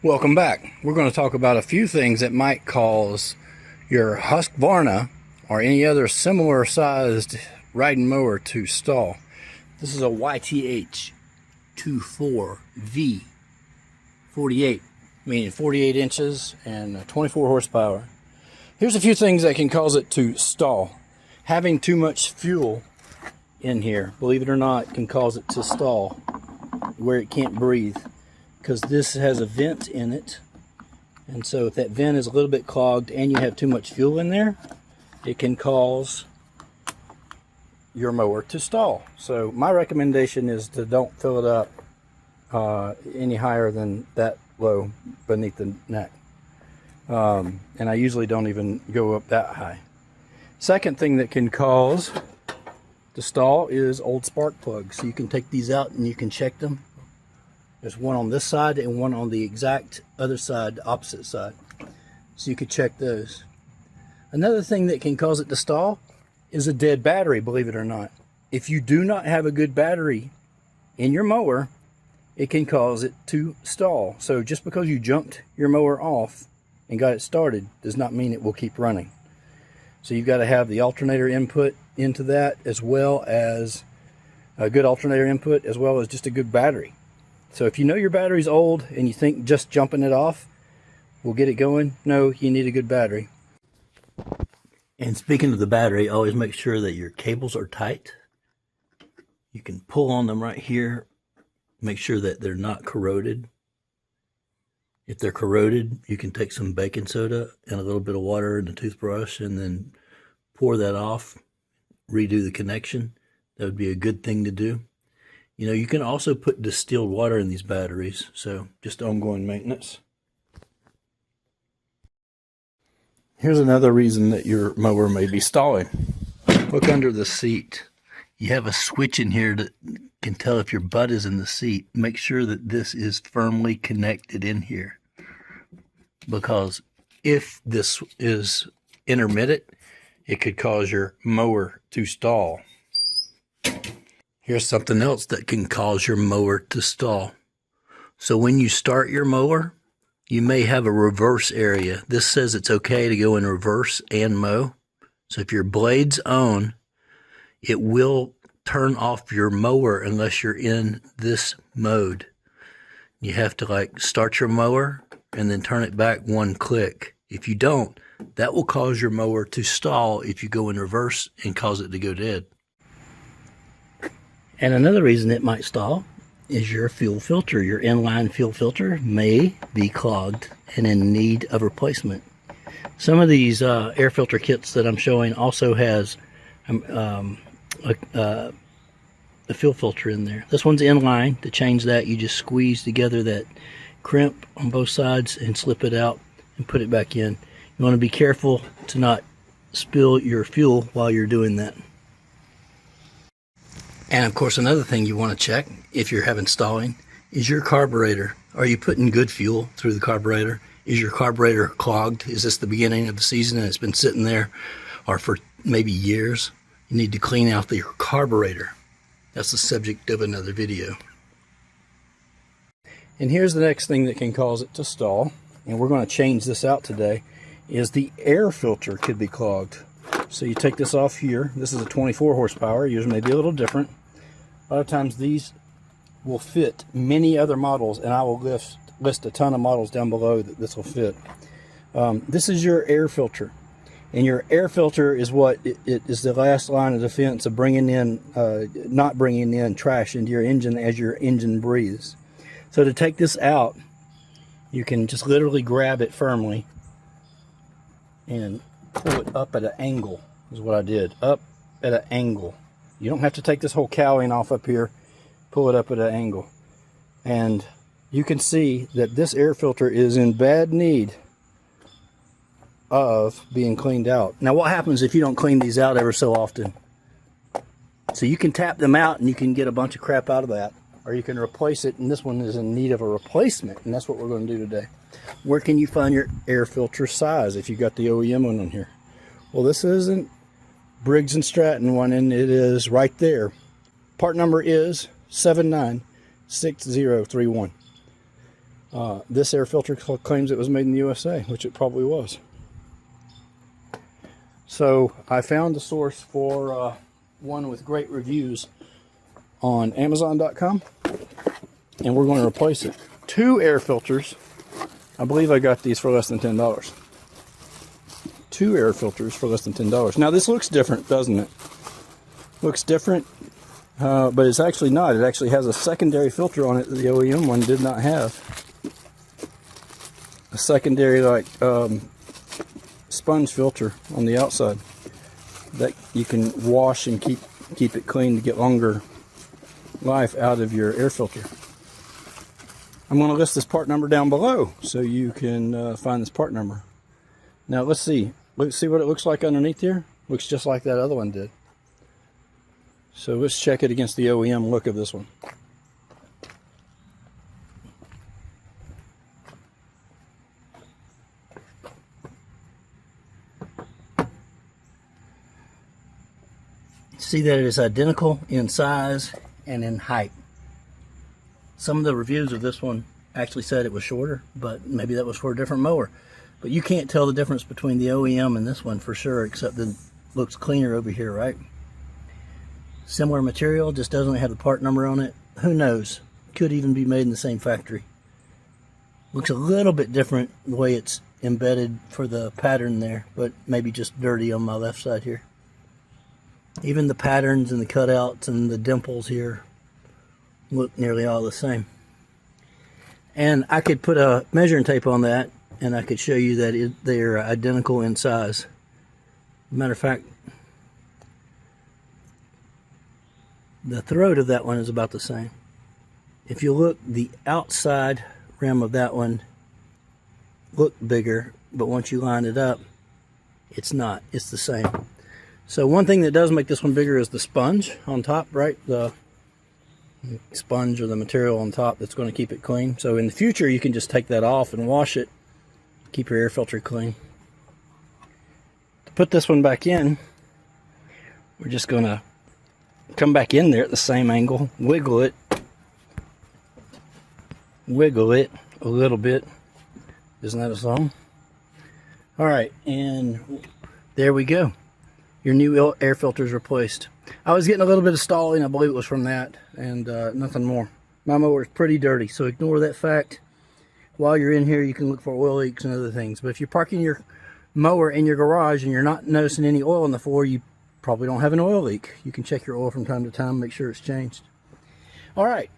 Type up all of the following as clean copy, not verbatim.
Welcome back. We're going to talk about a few things that might cause your Husqvarna or any other similar sized riding mower to stall. This is a YTH24V48, meaning 48 inches and 24 horsepower. Here's a few things that can cause it to stall. Having too much fuel in here, believe it or not, can cause it to stall where it can't breathe, because this has a vent in it, and so if that vent is a little bit clogged and you have too much fuel in there, it can cause your mower to stall. So my recommendation is to don't fill it up any higher than that low beneath the neck, and I usually don't even go up that high. Second thing that can cause to stall is old spark plugs. So you can take these out and you can check them. There's one on this side and one on the exact other side, the opposite side. So you could check those. Another thing that can cause it to stall is a dead battery, believe it or not. If you do not have a good battery in your mower, it can cause it to stall. So just because you jumped your mower off and got it started does not mean it will keep running. So you've got to have the alternator input into that, as well as a good alternator input, as well as just a good battery. So if you know your battery's old and you think just jumping it off will get it going, no, you need a good battery. And speaking of the battery, always make sure that your cables are tight. You can pull on them right here. Make sure that they're not corroded. If they're corroded, you can take some baking soda and a little bit of water and a toothbrush and then pour that off, redo the connection. That would be a good thing to do. You know, you can also put distilled water in these batteries, so just ongoing maintenance. Here's another reason that your mower may be stalling. Look under the seat. You have a switch in here that can tell if your butt is in the seat. Make sure that this is firmly connected in here, because if this is intermittent, it could cause your mower to stall. Here's something else that can cause your mower to stall. So when you start your mower, you may have a reverse area. This says it's okay to go in reverse and mow. So if your blade's on, it will turn off your mower unless you're in this mode. You have to like start your mower and then turn it back one click. If you don't, that will cause your mower to stall if you go in reverse and cause it to go dead. And another reason it might stall is your fuel filter. Your inline fuel filter may be clogged and in need of replacement. Some of these air filter kits that I'm showing also has a fuel filter in there. This one's inline. To change that, you just squeeze together that crimp on both sides and slip it out and put it back in. You want to be careful to not spill your fuel while you're doing that. And of course, another thing you want to check if you're having stalling is your carburetor. Are you putting good fuel through the carburetor? Is your carburetor clogged? Is this the beginning of the season and it's been sitting there or for maybe years? You need to clean out your carburetor. That's the subject of another video. And here's the next thing that can cause it to stall, and we're going to change this out today, is the air filter could be clogged. So you take this off here. This is a 24 horsepower. Yours may be a little different. A lot of times these will fit many other models, and I will list a ton of models down below that this will fit. This is your air filter, and your air filter is what it is the last line of defense of bringing in, not bringing in trash into your engine as your engine breathes. So to take this out, you can just literally grab it firmly and pull it up at an angle, is what I did, up at an angle. You don't have to take this whole cowling off up here. Pull it up at an angle. And you can see that this air filter is in bad need of being cleaned out. Now what happens if you don't clean these out ever so often? So you can tap them out and you can get a bunch of crap out of that, or you can replace it, and this one is in need of a replacement, and that's what we're going to do today. Where can you find your air filter size if you got the OEM one on here? Well, this isn't Briggs & Stratton one, and it is right there. Part number is 79 YTH24V48. This air filter claims it was made in the USA, which it probably was. So I found a source for one with great reviews on Amazon.com, and we're going to replace it. 2 air filters. I believe I got these for less than $10. 2 air filters for less than $10. Now this looks different, doesn't it? Looks different, but it's actually not. It actually has a secondary filter on it that the OEM one did not have. A secondary, like, sponge filter on the outside that you can wash and keep it clean to get longer life out of your air filter. I'm going to list this part number down below so you can find this part number. Now let's see what it looks like underneath here. Looks just like that other one did. So let's check it against the OEM look of this one. See that it is identical in size and in height. Some of the reviews of this one actually said it was shorter, but maybe that was for a different mower. But you can't tell the difference between the OEM and this one for sure, except that it looks cleaner over here, right? Similar material, just doesn't have the part number on it. Who knows? Could even be made in the same factory. Looks a little bit different the way it's embedded for the pattern there, but maybe just dirty on my left side here. Even the patterns and the cutouts and the dimples here look nearly all the same. And I could put a measuring tape on that and I could show you that they're identical in size. Matter of fact, the throat of that one is about the same. If you look, the outside rim of that one looked bigger, but once you line it up, it's not. It's the same. So one thing that does make this one bigger is the sponge on top, right? The sponge or the material on top that's going to keep it clean. So in the future, you can just take that off and wash it, keep your air filter clean. To put this one back in, we're just going to come back in there at the same angle, wiggle it a little bit. Isn't that a song? All right, and there we go. Your new air filter is replaced. I was getting a little bit of stalling. I believe it was from that, and nothing more. My mower is pretty dirty, so ignore that fact. While you're in here, you can look for oil leaks and other things. But if you're parking your mower in your garage and you're not noticing any oil on the floor, you probably don't have an oil leak. You can check your oil from time to time, make sure it's changed. All right.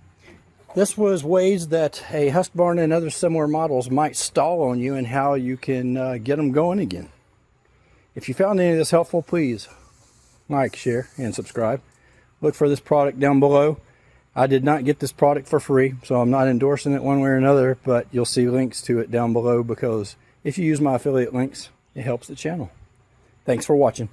This was ways that a Husqvarna and other similar models might stall on you and how you can get them going again. If you found any of this helpful, please like, share, and subscribe. Look for this product down below. I did not get this product for free, so I'm not endorsing it one way or another, but you'll see links to it down below because if you use my affiliate links, it helps the channel. Thanks for watching.